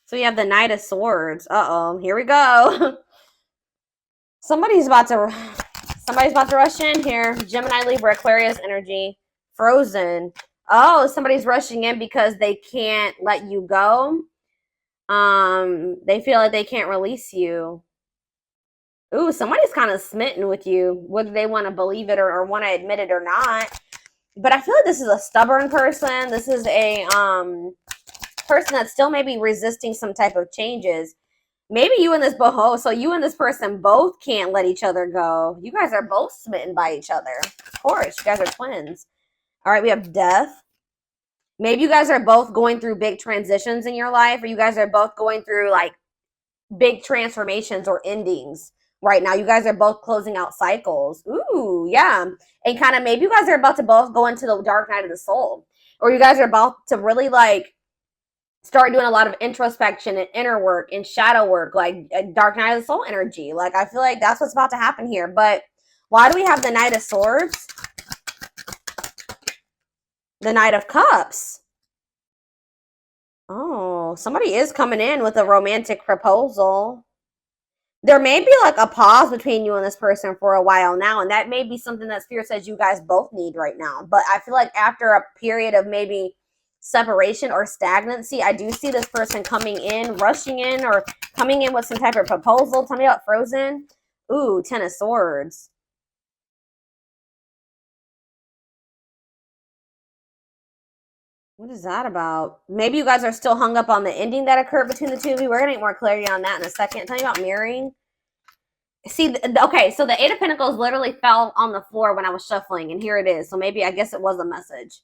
So you have the Knight of Swords. Uh-oh, here we go. Somebody's about to rush in here. Gemini, Libra, Aquarius energy. Frozen. Oh, somebody's rushing in because they can't let you go. They feel like they can't release you. Ooh, somebody's kind of smitten with you, whether they want to believe it or want to admit it or not. But I feel like this is a stubborn person. This is a person that's still maybe resisting some type of changes. Maybe you and this so you and this person both can't let each other go. You guys are both smitten by each other. Of course, you guys are twins. All right, we have death. Maybe you guys are both going through big transitions in your life, or you guys are both going through like big transformations or endings right now. You guys are both closing out cycles. Ooh, yeah. And kind of maybe you guys are about to both go into the dark night of the soul, or you guys are about to really like start doing a lot of introspection and inner work and shadow work, like dark night of the soul energy. Like I feel like that's what's about to happen here. But why do we have the Knight of Swords? The Knight of Cups. Oh, somebody is coming in with a romantic proposal. There may be like a pause between you and this person for a while now, and that may be something that Spirit says you guys both need right now. But I feel like after a period of maybe separation or stagnancy, I do see this person coming in, rushing in, or coming in with some type of proposal. Tell me about Frozen. Ooh, Ten of Swords. What is that about? Maybe you guys are still hung up on the ending that occurred between the two of you. We're going to get more clarity on that in a second. Tell me about mirroring. See, okay, so the Eight of Pentacles literally fell on the floor when I was shuffling, and here it is. So maybe I guess it was a message.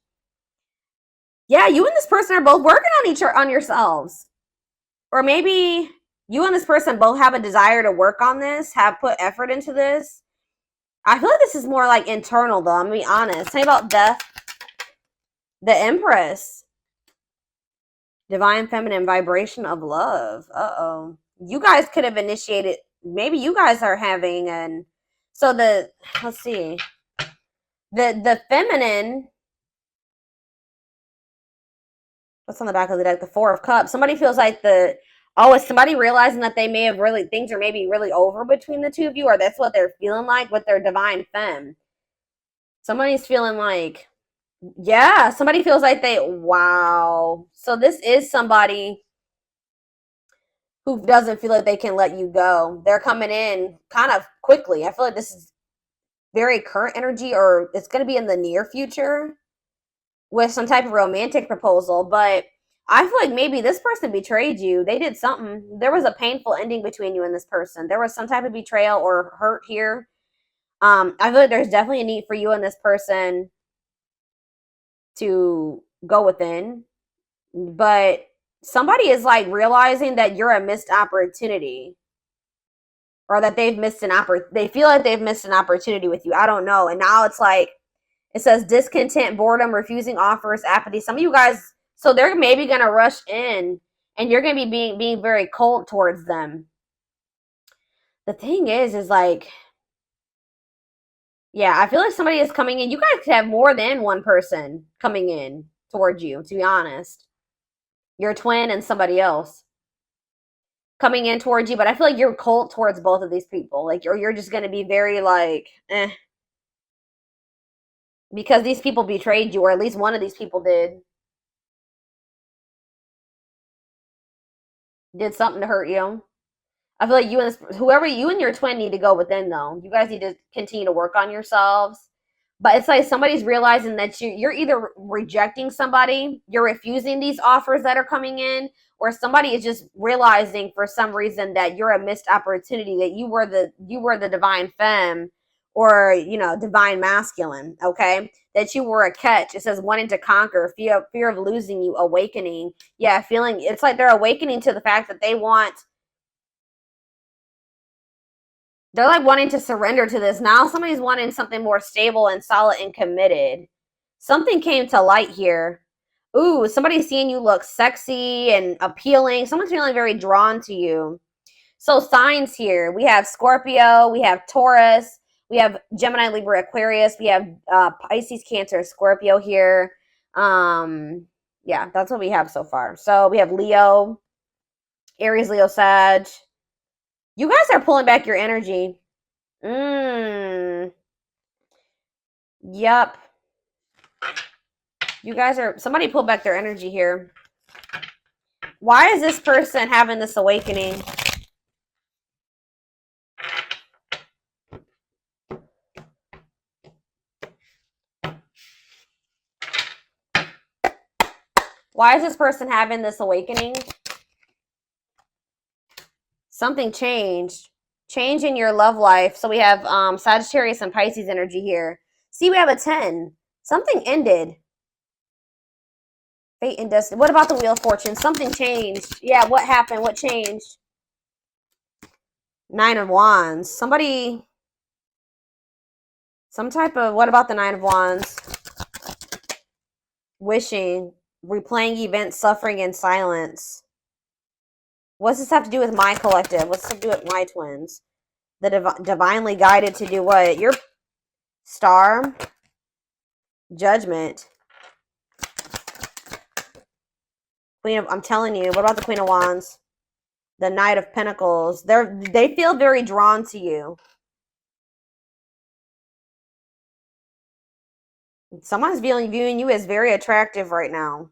Yeah, you and this person are both working on yourselves. Or maybe you and this person both have a desire to work on this, have put effort into this. I feel like this is more like internal though, I'm gonna be honest. Tell me about death. The Empress. Divine feminine vibration of love. Uh-oh. You guys could have initiated, maybe you guys are having an, so let's see. The feminine, what's on the back of the deck? The Four of Cups. Somebody feels like is somebody realizing that they may have really, things are maybe really over between the two of you, or that's what they're feeling like with their divine femme. Somebody's feeling like, yeah, somebody feels like wow. So this is somebody who doesn't feel like they can let you go. They're coming in kind of quickly. I feel like this is very current energy, or it's going to be in the near future with some type of romantic proposal. But I feel like maybe this person betrayed you. They did something. There was a painful ending between you and this person. There was some type of betrayal or hurt here. I feel like there's definitely a need for you and this person to go within. But somebody is like realizing that you're a missed opportunity, or that they've missed they feel like they've missed an opportunity with you. I don't know. And now it's like, it says discontent, boredom, refusing offers, apathy. Some of you guys, so they're maybe going to rush in and you're going to be being very cold towards them. The thing is like, yeah, I feel like somebody is coming in. You guys could have more than one person coming in towards you, to be honest. Your twin and somebody else coming in towards you, but I feel like you're cold towards both of these people. Like you're just going to be very like, because these people betrayed you, or at least one of these people did something to hurt you. I feel like you and whoever you and your twin need to go within though. You guys need to continue to work on yourselves. But it's like somebody's realizing that you're either rejecting somebody, you're refusing these offers that are coming in, or somebody is just realizing for some reason that you're a missed opportunity, that you were the divine femme, or divine masculine, okay? That you were a catch. It says wanting to conquer, fear of losing you, awakening. Yeah, feeling it's like they're awakening to the fact that they're like wanting to surrender to this. Now somebody's wanting something more stable and solid and committed. Something came to light here. Ooh, somebody's seeing you look sexy and appealing. Someone's feeling very drawn to you. So signs here. We have Scorpio. We have Taurus. We have Gemini, Libra, Aquarius. We have Pisces, Cancer, Scorpio here. Yeah, that's what we have so far. So we have Leo. Aries, Leo, Sag. You guys are pulling back your energy. Yep. You guys are, somebody pulled back their energy here. Why is this person having this awakening? Why is this person having this awakening? Something changed. Change in your love life. So we have Sagittarius and Pisces energy here. See, we have a 10. Something ended. Fate and destiny. What about the Wheel of Fortune? Something changed. Yeah, what happened? What changed? 9 of Wands. Somebody... Some type of... What about the 9 of Wands? Wishing. Replaying events, suffering in silence. What's this have to do with my collective? What's this have to do with my twins? The divinely guided to do what? Your Star. Judgment. Queen of... I'm telling you. What about the Queen of Wands? The Knight of Pentacles. They feel very drawn to you. Someone's viewing you as very attractive right now.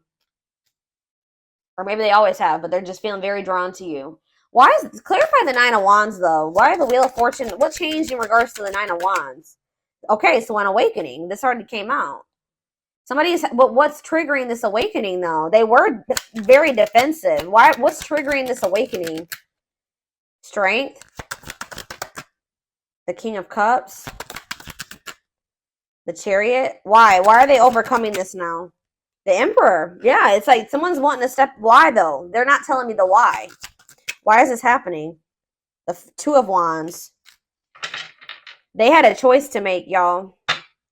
Or maybe they always have, but they're just feeling very drawn to you. Why is... Clarify the 9 of Wands, though. Why the Wheel of Fortune? What changed in regards to the 9 of Wands? Okay, so an awakening. This already came out. Somebody's... But what's triggering this awakening, though? They were very defensive. Why? What's triggering this awakening? Strength. The King of Cups. The Chariot. Why? Why are they overcoming this now? The Emperor. Yeah, it's like someone's wanting to step... Why, though? They're not telling me the why. Why is this happening? The 2 of Wands. They had a choice to make, y'all.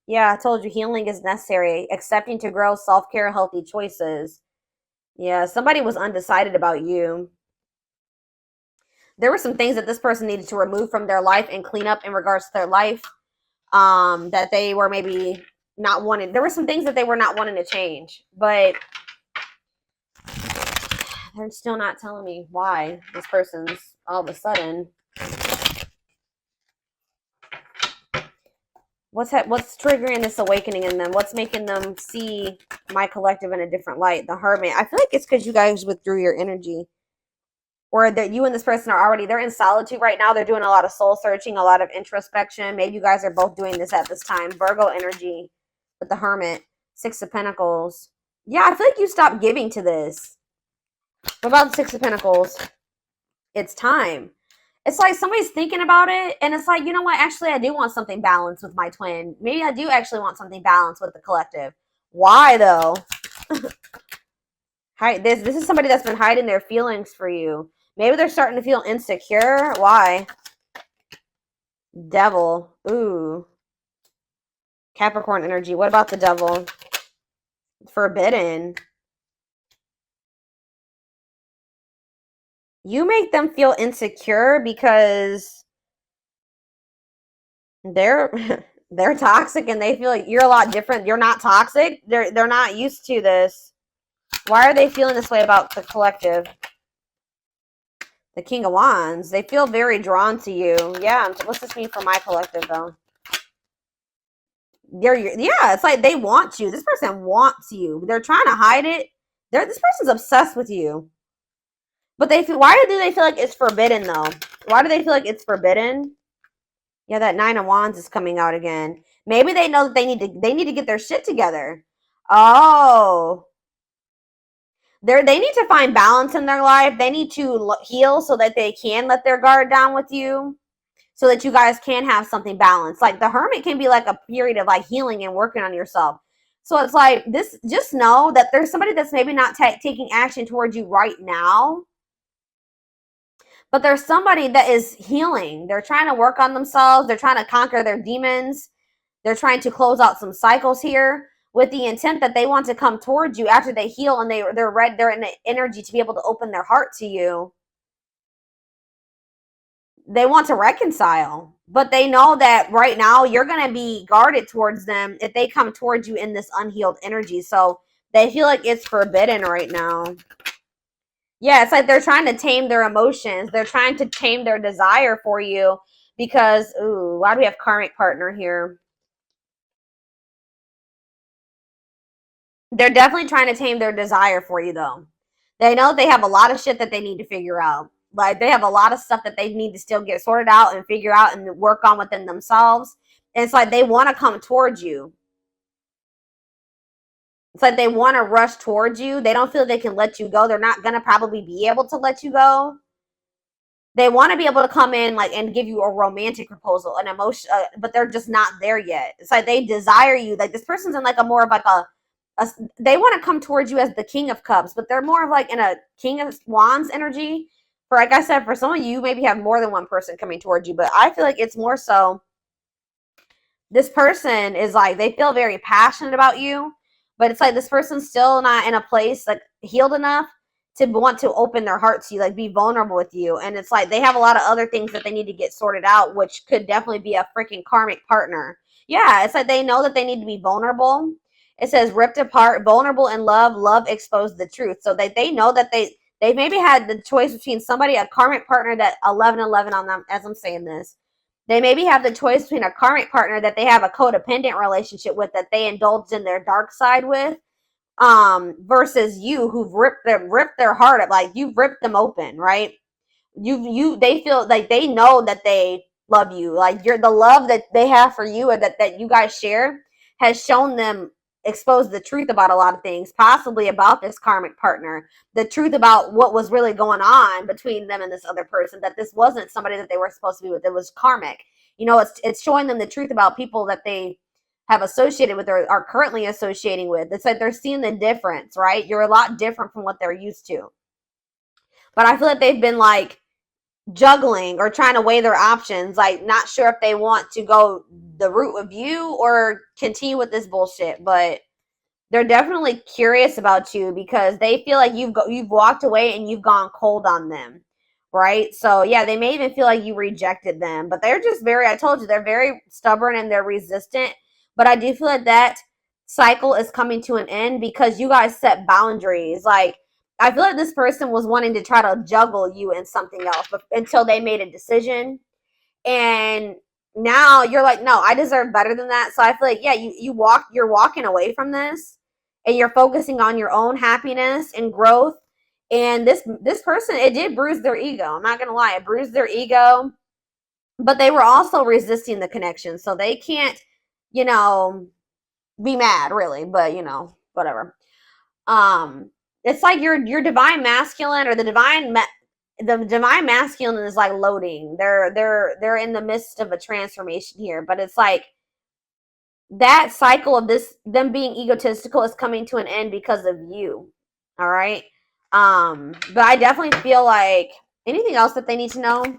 Yeah, I told you healing is necessary. Accepting to grow, self-care, healthy choices. Yeah, somebody was undecided about you. There were some things that this person needed to remove from their life and clean up in regards to their life. That they were maybe not wanting. There were some things that they were not wanting to change, but they're still not telling me why this person's all of a sudden. What's triggering this awakening in them? What's making them see my collective in a different light? The Hermit. I feel like it's because you guys withdrew your energy. Or that you and this person are already, they're in solitude right now. They're doing a lot of soul searching, a lot of introspection. Maybe you guys are both doing this at this time. Virgo energy with the Hermit. 6 of Pentacles. Yeah, I feel like you stopped giving to this. What about the 6 of Pentacles? It's time. It's like somebody's thinking about it, and it's like, you know what? Actually, I do want something balanced with my twin. Maybe I do actually want something balanced with the collective. Why, though? This is somebody that's been hiding their feelings for you. Maybe they're starting to feel insecure. Why? Devil. Ooh. Capricorn energy. What about the Devil? Forbidden. You make them feel insecure because they're toxic and they feel like you're a lot different. You're not toxic. They're not used to this. Why are they feeling this way about the collective? The King of Wands. They feel very drawn to you. Yeah. What's this mean for my collective, though? Yeah, it's like they want you. This person wants you. They're trying to hide it. This person's obsessed with you. But why do they feel like it's forbidden, though? Why do they feel like it's forbidden? Yeah, that 9 of Wands is coming out again. Maybe they know that they need to get their shit together. Oh. They need to find balance in their life. They need to heal so that they can let their guard down with you. So that you guys can have something balanced. Like the Hermit can be like a period of like healing and working on yourself. So it's like this, just know that there's somebody that's maybe not taking action towards you right now. But there's somebody that is healing. They're trying to work on themselves. They're trying to conquer their demons. They're trying to close out some cycles here with the intent that they want to come towards you after they heal and they're in the energy to be able to open their heart to you. They want to reconcile, but they know that right now you're going to be guarded towards them if they come towards you in this unhealed energy. So they feel like it's forbidden right now. Yeah, it's like they're trying to tame their emotions. They're trying to tame their desire for you because, ooh, why do we have karmic partner here? They're definitely trying to tame their desire for you, though. They know they have a lot of shit that they need to figure out. Like, they have a lot of stuff that they need to still get sorted out and figure out and work on within themselves. And it's like they want to come towards you. It's like they want to rush towards you. They don't feel they can let you go. They're not going to probably be able to let you go. They want to be able to come in like and give you a romantic proposal, an emotion, but they're just not there yet. It's like they desire you. Like this person's in like a more of like a they want to come towards you as the King of Cups, but they're more of like in a King of Wands energy. For like I said, for some of you, maybe have more than one person coming towards you, but I feel like it's more so this person is like they feel very passionate about you, but it's like this person's still not in a place like healed enough to want to open their heart to you, like be vulnerable with you. And it's like they have a lot of other things that they need to get sorted out, which could definitely be a freaking karmic partner. Yeah, it's like they know that they need to be vulnerable. It says ripped apart, vulnerable in love, love exposed the truth. So they know that they maybe had the choice between somebody, a karmic partner that 1111 on them as I'm saying this. They maybe have the choice between a karmic partner that they have a codependent relationship with that they indulged in their dark side with, versus you who've ripped their heart up, like you've ripped them open, right? They feel like they know that they love you, like you're the love that they have for you and that you guys share has shown them expose the truth about a lot of things, possibly about this karmic partner, the truth about what was really going on between them and this other person, that this wasn't somebody that they were supposed to be with, it was karmic. You know, it's showing them the truth about people that they have associated with or are currently associating with. It's like they're seeing the difference, right? You're a lot different from what they're used to. But I feel like they've been like juggling or trying to weigh their options, like not sure if they want to go the route of you or continue with this bullshit. But they're definitely curious about you because they feel like you've walked away and you've gone cold on them, right? So yeah, they may even feel like you rejected them, but they're just very, I told you, they're very stubborn and they're resistant. But I do feel like that cycle is coming to an end because you guys set boundaries. Like I feel like this person was wanting to try to juggle you and something else, but until they made a decision. And now you're like, no, I deserve better than that. So I feel like, yeah, you're walking away from this and you're focusing on your own happiness and growth. And this person, it did bruise their ego. I'm not gonna lie, it bruised their ego, but they were also resisting the connection. So they can't, you know, be mad really, but you know, whatever. It's like your divine masculine or the divine masculine is like loading. They're in the midst of a transformation here, but it's like that cycle of this them being egotistical is coming to an end because of you. All right. But I definitely feel like anything else that they need to know.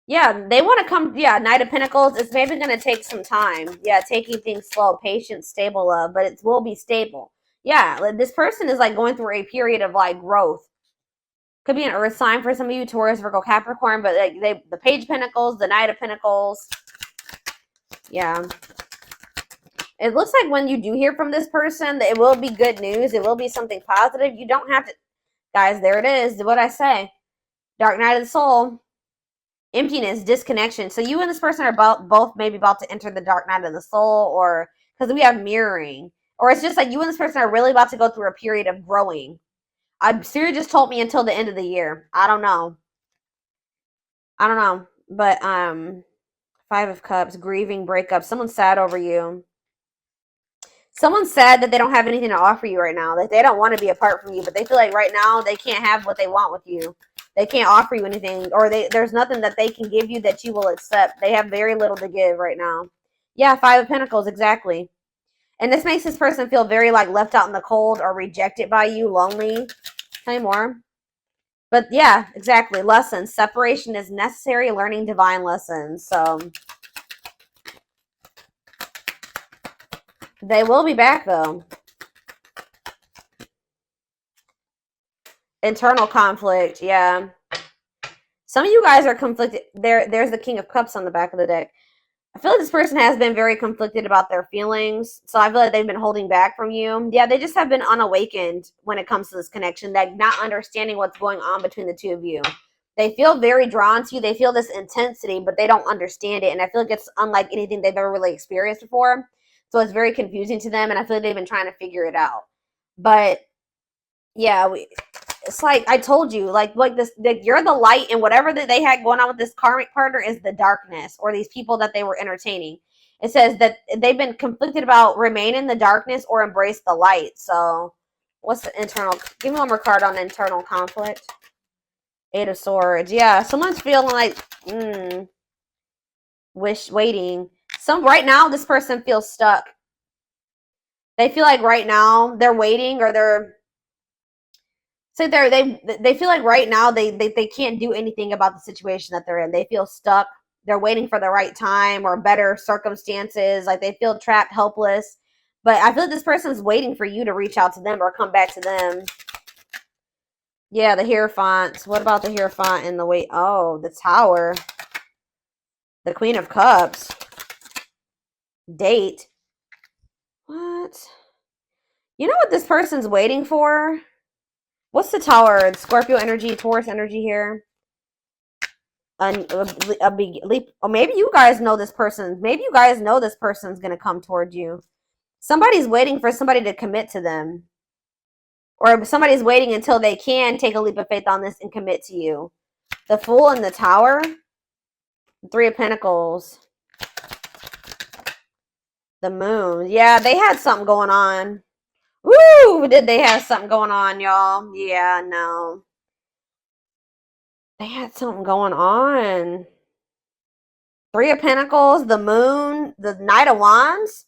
Yeah, they want to come. Yeah, Knight of Pentacles. It's maybe going to take some time. Yeah, taking things slow, patient, stable love, but it will be stable. Yeah, like this person is like going through a period of like growth. Could be an earth sign for some of you, Taurus, Virgo, Capricorn, but like the Page of Pentacles, the Knight of Pentacles. Yeah. It looks like when you do hear from this person, that it will be good news. It will be something positive. You don't have to, guys, there it is. What I say. Dark Night of the Soul. Emptiness, disconnection. So you and this person are both maybe about to enter the dark night of the soul, or because we have mirroring, or it's just like you and this person are really about to go through a period of growing. Siri just told me until the end of the year. I don't know. But Five of Cups, grieving, breakup. Someone's sad over you. Someone's sad that they don't have anything to offer you right now. That they don't want to be apart from you, but they feel like right now they can't have what they want with you. They can't offer you anything, or there's nothing that they can give you that you will accept. They have very little to give right now. Yeah, Five of Pentacles, exactly. And this makes this person feel very like left out in the cold or rejected by you, lonely. Tell me more. But yeah, exactly. Lessons. Separation is necessary, learning divine lessons. So they will be back though. Internal conflict, yeah. Some of you guys are conflicted. There's the King of Cups on the back of the deck. I feel like this person has been very conflicted about their feelings. So I feel like they've been holding back from you. Yeah, they just have been unawakened when it comes to this connection. Like not understanding what's going on between the two of you. They feel very drawn to you. They feel this intensity, but they don't understand it. And I feel like it's unlike anything they've ever really experienced before. So it's very confusing to them. And I feel like they've been trying to figure it out. But yeah, it's like I told you, like this, you're the light, and whatever that they had going on with this karmic partner is the darkness, or these people that they were entertaining. It says that they've been conflicted about remain in the darkness or embrace the light. So, what's the internal? Give me one more card on internal conflict. Eight of Swords. Yeah, someone's feeling like waiting. Right now, this person feels stuck. They feel like right now they're waiting, or they feel like right now they can't do anything about the situation that they're in. They feel stuck. They're waiting for the right time or better circumstances. Like they feel trapped, helpless. But I feel like this person's waiting for you to reach out to them or come back to them. Yeah, the Hierophant. What about the Hierophant and the wait? Oh, the Tower. The Queen of Cups. Date. What? You know what this person's waiting for? What's the Tower? Scorpio energy, Taurus energy here. A big leap. Or maybe you guys know this person. Maybe you guys know this person's going to come towards you. Somebody's waiting for somebody to commit to them. Or somebody's waiting until they can take a leap of faith on this and commit to you. The Fool and the Tower. Three of Pentacles. The Moon. Yeah, they had something going on. Woo! Did they have something going on, y'all? Yeah, no. They had something going on. Three of Pentacles, the Moon, the Knight of Wands.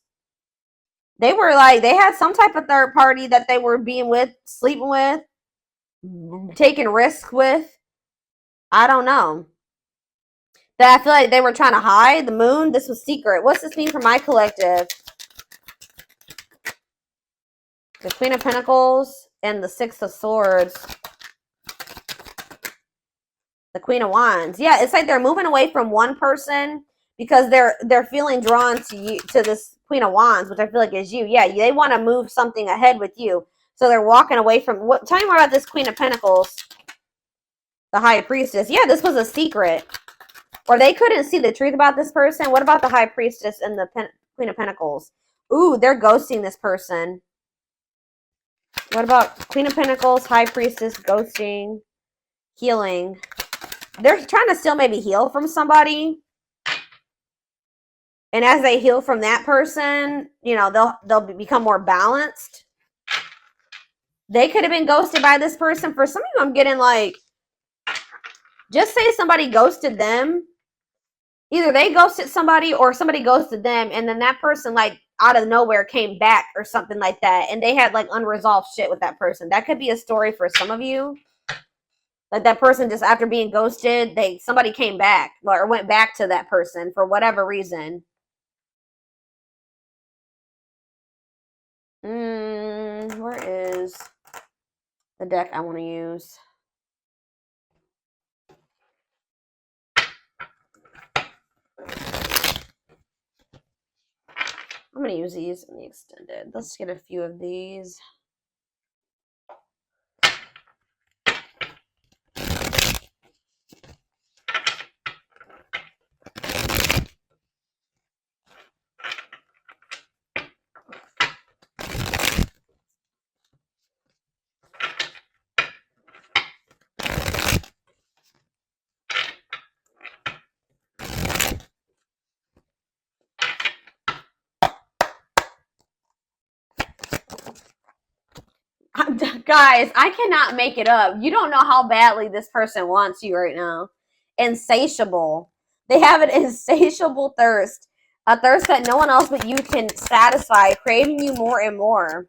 They were like, they had some type of third party that they were being with, sleeping with, taking risks with. I don't know. That I feel like they were trying to hide. The Moon, this was secret. What's this mean for my collective? The Queen of Pentacles and the Six of Swords. The Queen of Wands. Yeah, it's like they're moving away from one person because they're feeling drawn to you, to this Queen of Wands, which I feel like is you. Yeah, they want to move something ahead with you. So they're walking away from what? Tell me more about this Queen of Pentacles. The High Priestess. Yeah, this was a secret. Or they couldn't see the truth about this person. What about the High Priestess and the Queen of Pentacles? Ooh, they're ghosting this person. What about Queen of Pentacles, High Priestess, ghosting, healing? They're trying to still maybe heal from somebody. And as they heal from that person, you know, they'll become more balanced. They could have been ghosted by this person. For some of you, I'm getting like, just say somebody ghosted them. Either they ghosted somebody or somebody ghosted them, and then that person like out of nowhere came back or something like that, and they had like unresolved shit with that person. That could be a story for some of you. Like that person just after being ghosted, somebody came back or went back to that person for whatever reason. Where is the deck I want to use? I'm going to use these in the extended. Let's get a few of these. Guys, I cannot make it up. You don't know how badly this person wants you right now. Insatiable. They have an insatiable thirst. A thirst that no one else but you can satisfy, craving you more and more.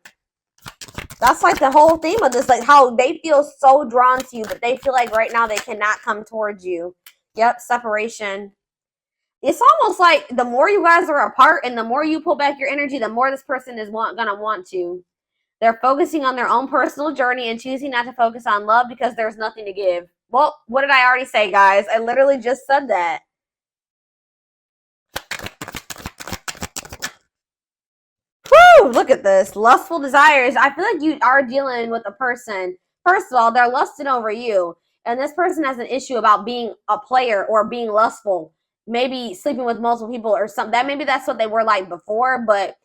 That's like the whole theme of this, like how they feel so drawn to you, but they feel like right now they cannot come towards you. Yep, separation. It's almost like the more you guys are apart and the more you pull back your energy, the more this person is gonna want to. They're focusing on their own personal journey and choosing not to focus on love because there's nothing to give. Well, what did I already say, guys? I literally just said that. look at this. Lustful desires. I feel like you are dealing with a person. First of all, they're lusting over you. And this person has an issue about being a player or being lustful. Maybe sleeping with multiple people or something. That maybe that's what they were like before, but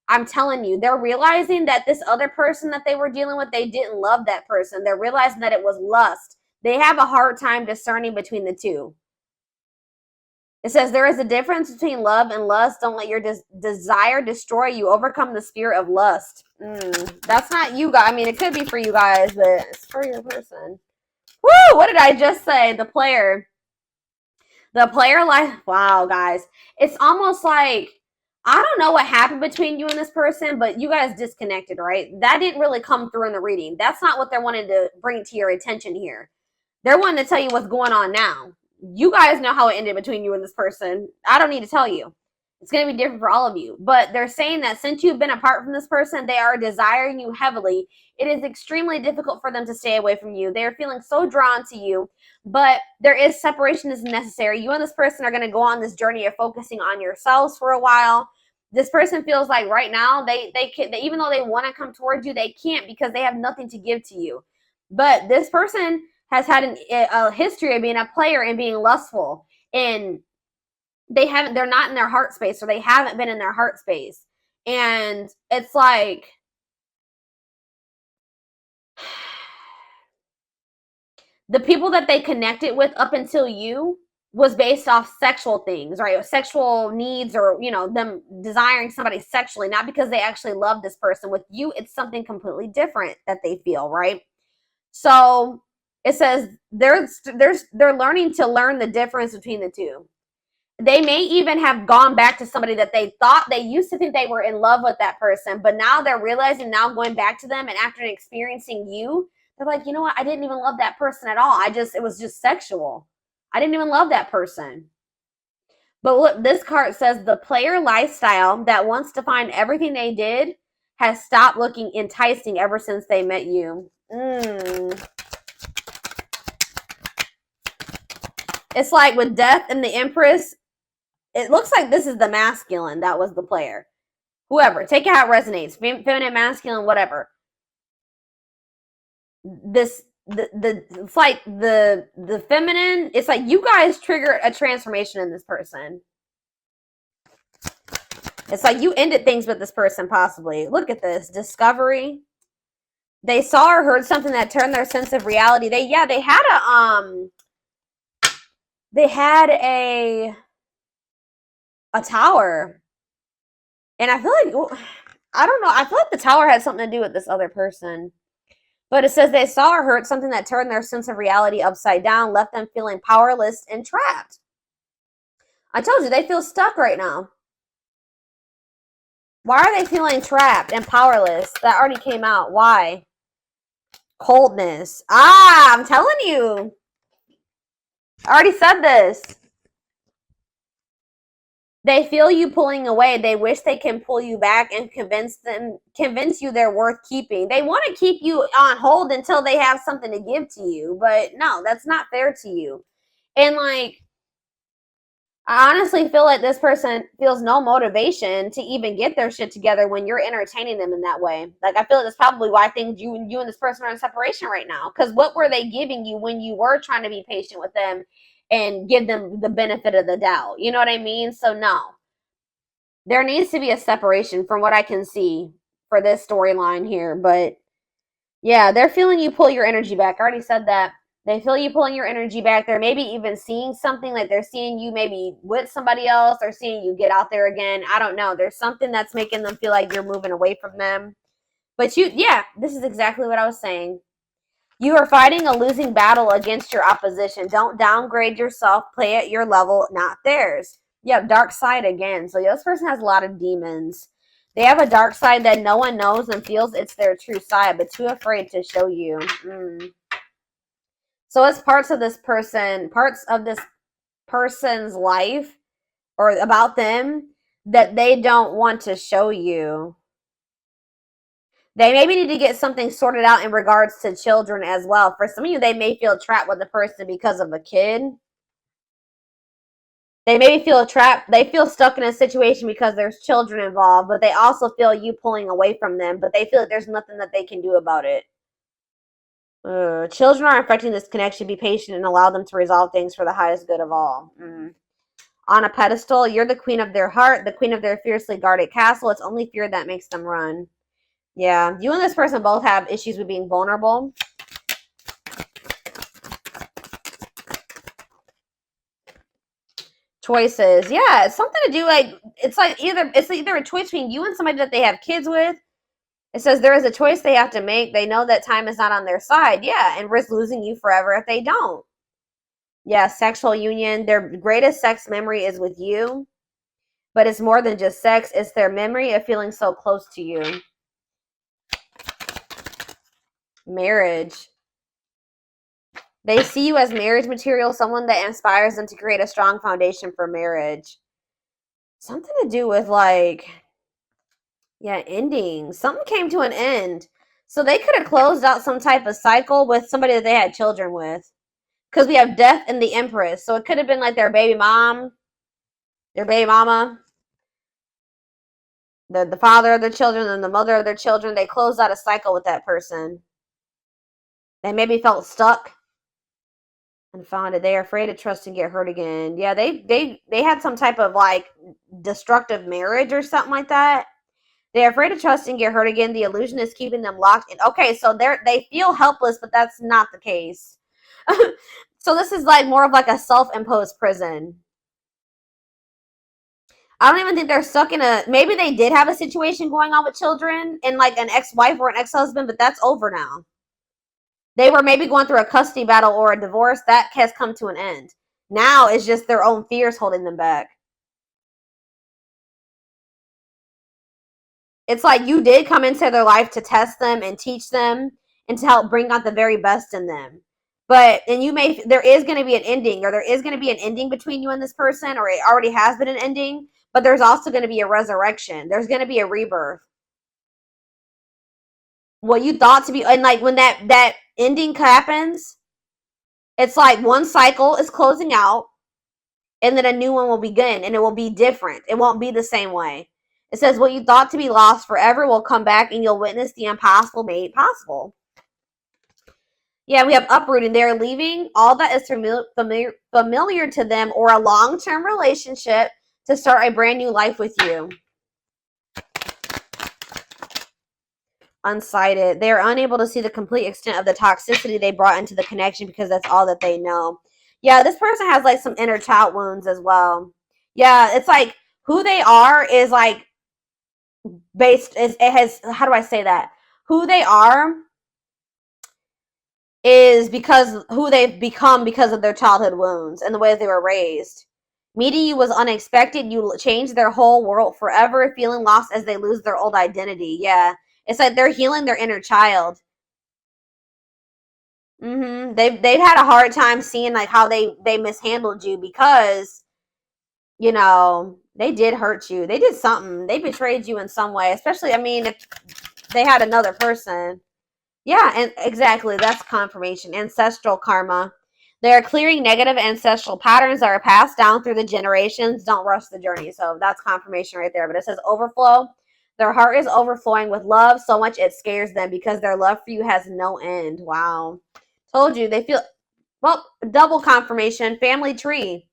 I'm telling you, they're realizing that this other person that they were dealing with, they didn't love that person. They're realizing that it was lust. They have a hard time discerning between the two. It says there is a difference between love and lust. Don't let your desire destroy you. Overcome the spirit of lust. That's not you guys. I mean, it could be for you guys, but it's for your person. Woo! What did I just say? The player. The player life. Wow, guys. It's almost like, I don't know what happened between you and this person, but you guys disconnected, right? That didn't really come through in the reading. That's not what they're wanting to bring to your attention here. They're wanting to tell you what's going on now. You guys know how it ended between you and this person. I don't need to tell you. It's going to be different for all of you. But they're saying that since you've been apart from this person, they are desiring you heavily. It is extremely difficult for them to stay away from you. They are feeling so drawn to you, but there is separation is necessary. You and this person are going to go on this journey of focusing on yourselves for a while. This person feels like right now, they even though they want to come towards you, they can't because they have nothing to give to you. But this person has had a history of being a player and being lustful, and they're not in their heart space, or they haven't been in their heart space. And it's like, the people that they connected with up until you was based off sexual things, right? Or sexual needs, or, you know, them desiring somebody sexually, not because they actually love this person. With you, it's something completely different that they feel, right? So it says they're learning to learn the difference between the two. They may even have gone back to somebody that they thought, they used to think they were in love with that person, but now they're realizing, now going back to them, and after experiencing you, they're like, you know what? I didn't even love that person at all. It was just sexual. I didn't even love that person. But look, this card says the player lifestyle that wants to find everything they did has stopped looking enticing ever since they met you. It's like with Death and the Empress, it looks like this is the masculine that was the player. Whoever, take it how it resonates. Feminine, masculine, whatever. It's like the feminine, it's like you guys triggered a transformation in this person. It's like you ended things with this person, possibly. Look at this. Discovery. They saw or heard something that turned their sense of reality. They had a tower. And I feel like, I don't know, I feel like the tower had something to do with this other person. But it says they saw or heard something that turned their sense of reality upside down, left them feeling powerless and trapped. I told you, they feel stuck right now. Why are they feeling trapped and powerless? That already came out. Why? Coldness. I'm telling you. I already said this. They feel you pulling away. They wish they can pull you back and convince you they're worth keeping. They want to keep you on hold until they have something to give to you. But no, that's not fair to you. And like, I honestly feel like this person feels no motivation to even get their shit together when you're entertaining them in that way. Like, I feel like that's probably why I think you and this person are in separation right now. Because what were they giving you when you were trying to be patient with them and give them the benefit of the doubt? You know what I mean? So no. There needs to be a separation from what I can see for this storyline here. But yeah, they're feeling you pull your energy back. I already said that. They feel you pulling your energy back. They're maybe even seeing something, like they're seeing you maybe with somebody else, or seeing you get out there again. I don't know. There's something that's making them feel like you're moving away from them. But this is exactly what I was saying. You are fighting a losing battle against your opposition. Don't downgrade yourself. Play at your level, not theirs. You have dark side again. So this person has a lot of demons. They have a dark side that no one knows and feels it's their true side, but too afraid to show you. So it's parts of this person's life, or about them, that they don't want to show you. They maybe need to get something sorted out in regards to children as well. For some of you, they may feel trapped with the person because of a kid. They maybe feel trapped. They feel stuck in a situation because there's children involved, but they also feel you pulling away from them, but they feel like there's nothing that they can do about it. Children are affecting this connection. Be patient and allow them to resolve things for the highest good of all. On a pedestal, you're the queen of their heart, the queen of their fiercely guarded castle. It's only fear that makes them run. Yeah, you and this person both have issues with being vulnerable. Choices. Yeah, it's something to do it's either a choice between you and somebody that they have kids with. It says there is a choice they have to make. They know that time is not on their side. Yeah, and risk losing you forever if they don't. Yeah, sexual union. Their greatest sex memory is with you. But it's more than just sex. It's their memory of feeling so close to you. Marriage. They see you as marriage material, someone that inspires them to create a strong foundation for marriage. Something to do with ending. Something came to an end. So they could have closed out some type of cycle with somebody that they had children with. Because we have death and the Empress. So it could have been like their baby mom, their baby mama, the father of their children, and the mother of their children. They closed out a cycle with that person. They maybe felt stuck and found it. They are afraid to trust and get hurt again. Yeah, they had some type of destructive marriage or something like that. They're afraid to trust and get hurt again. The illusion is keeping them locked in. Okay, so they feel helpless, but that's not the case. So this is more of a self-imposed prison. I don't even think they're stuck in maybe they did have a situation going on with children and an ex-wife or an ex-husband, but that's over now. They were maybe going through a custody battle or a divorce. That has come to an end. Now it's just their own fears holding them back. It's like you did come into their life to test them and teach them and to help bring out the very best in them. There is going to be an ending, or there is going to be an ending between you and this person, or it already has been an ending, but there's also going to be a resurrection. There's going to be a rebirth. What you thought to be, and when that ending happens, it's like one cycle is closing out, and then a new one will begin, and it will be different. It won't be the same way. It says what you thought to be lost forever will come back, and you'll witness the impossible made possible. Yeah, we have uprooting. They're leaving all that is familiar to them or a long-term relationship to start a brand new life with you. Unsighted. They are unable to see the complete extent of the toxicity they brought into the connection because that's all that they know. Yeah, this person has some inner child wounds as well. Yeah, it's who they are is how do I say that? Who they are is because who they've become because of their childhood wounds and the way they were raised. Meeting you was unexpected. You changed their whole world forever, feeling lost as they lose their old identity. Yeah. It's like they're healing their inner child. They've had a hard time seeing how they mishandled you because they did hurt you. They did something. They betrayed you in some way. Especially, if they had another person. Yeah, and exactly. That's confirmation. Ancestral karma. They are clearing negative ancestral patterns that are passed down through the generations. Don't rush the journey. So that's confirmation right there. But it says overflow. Their heart is overflowing with love so much it scares them because their love for you has no end. Wow. Told you. They feel, double confirmation. Family tree.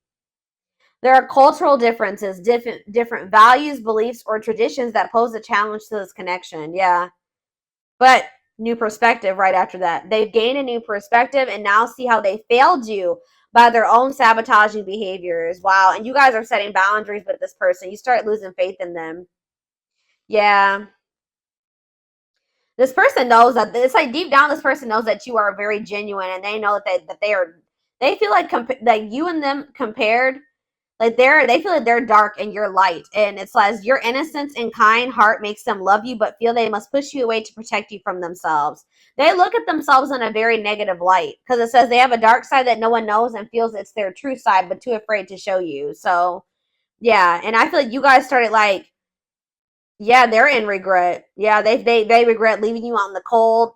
There are cultural differences, different values, beliefs, or traditions that pose a challenge to this connection. Yeah. But new perspective right after that. They've gained a new perspective and now see how they failed you by their own sabotaging behaviors. Wow. And you guys are setting boundaries with this person. You start losing faith in them. Yeah. This person knows that it's deep down, this person knows that you are very genuine and they know that they feel like you and them compared, they feel like they're dark and you're light. And it says your innocence and kind heart makes them love you, but feel they must push you away to protect you from themselves. They look at themselves in a very negative light because it says they have a dark side that no one knows and feels it's their true side, but too afraid to show you. So yeah. And I feel like you guys started yeah, they're in regret. Yeah, they regret leaving you out in the cold.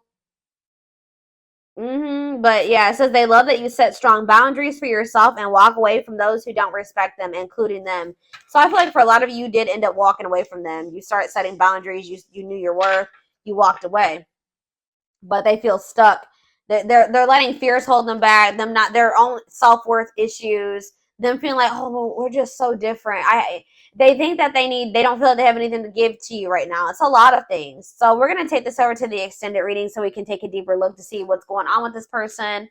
But yeah, it says they love that you set strong boundaries for yourself and walk away from those who don't respect them, including them. So I feel like for a lot of you did end up walking away from them. You start setting boundaries. You knew your worth. You walked away, but they feel stuck. They're letting fears hold them back. Them not their own self-worth issues. Them feeling like, oh, well, we're just so different. They think that they don't feel like they have anything to give to you right now. It's a lot of things. So we're gonna take this over to the extended reading so we can take a deeper look to see what's going on with this person,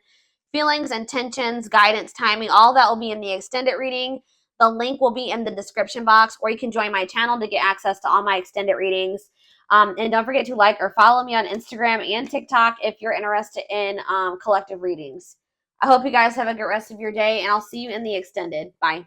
feelings, intentions, guidance, timing. All that will be in the extended reading. The link will be in the description box, or you can join my channel to get access to all my extended readings. And don't forget to like or follow me on Instagram and TikTok if you're interested in collective readings. I hope you guys have a good rest of your day, and I'll see you in the extended. Bye.